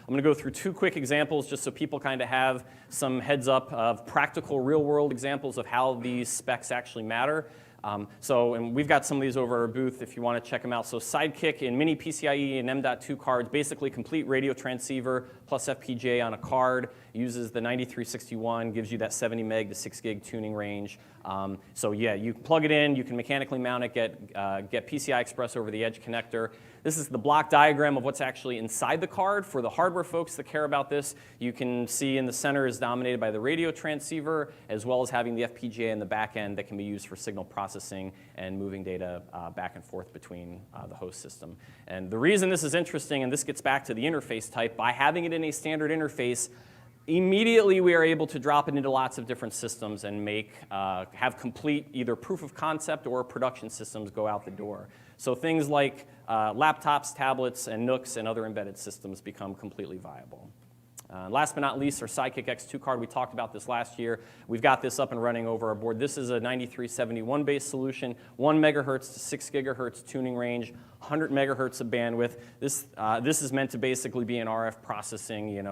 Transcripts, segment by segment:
I'm going to go through 2 quick examples just so people kind of have some heads up of practical real-world examples of how these specs actually matter. And we've got some of these over at our booth if you want to check them out. So Sidekiq in mini PCIe and M.2 cards, basically complete radio transceiver plus FPGA on a card, uses the 9361, gives you that 70 meg to 6 gig tuning range. So yeah, you can plug it in, you can mechanically mount it, get PCI Express over the edge connector. This is the block diagram of what's actually inside the card. For the hardware folks that care about this, you can see in the center is dominated by the radio transceiver, as well as having the FPGA in the back end that can be used for signal processing and moving data back and forth between the host system. And the reason this is interesting, and this gets back to the interface type, by having it in a standard interface, immediately we are able to drop it into lots of different systems and have complete either proof of concept or production systems go out the door. So things like laptops, tablets, and NUCs and other embedded systems become completely viable. Last but not least, our Sidekiq X2 card. We talked about this last year. We've got this up and running over our board. This is a 9371 based solution, 1 megahertz to 6 gigahertz tuning range, 100 megahertz of bandwidth. This is meant to basically be an RF processing,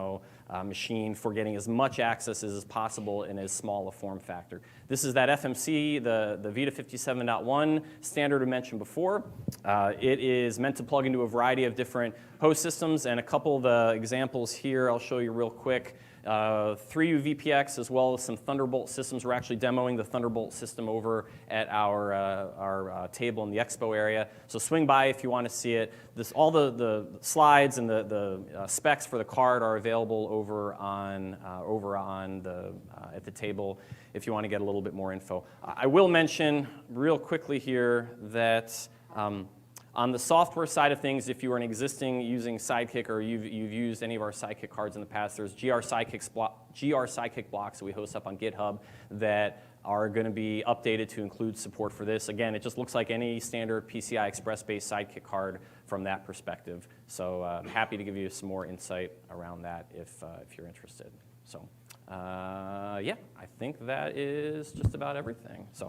machine for getting as much access as possible in as small a form factor. This is that FMC, the Vita 57.1 standard I mentioned before. It is meant to plug into a variety of different host systems, and a couple of the examples here I'll show you real quick. 3U VPX as well as some Thunderbolt systems. We're actually demoing the Thunderbolt system over at our table in the expo area. So swing by if you want to see it. All the slides and the specs for the card are available over at the table if you want to get a little bit more info. I will mention real quickly here that on the software side of things, if you are an existing using Sidekiq or you've used any of our Sidekiq cards in the past, there's GR Sidekiq blocks that we host up on GitHub that are going to be updated to include support for this. Again, it just looks like any standard PCI Express-based Sidekiq card from that perspective. So I'm happy to give you some more insight around that if you're interested. So yeah, I think that is just about everything. So.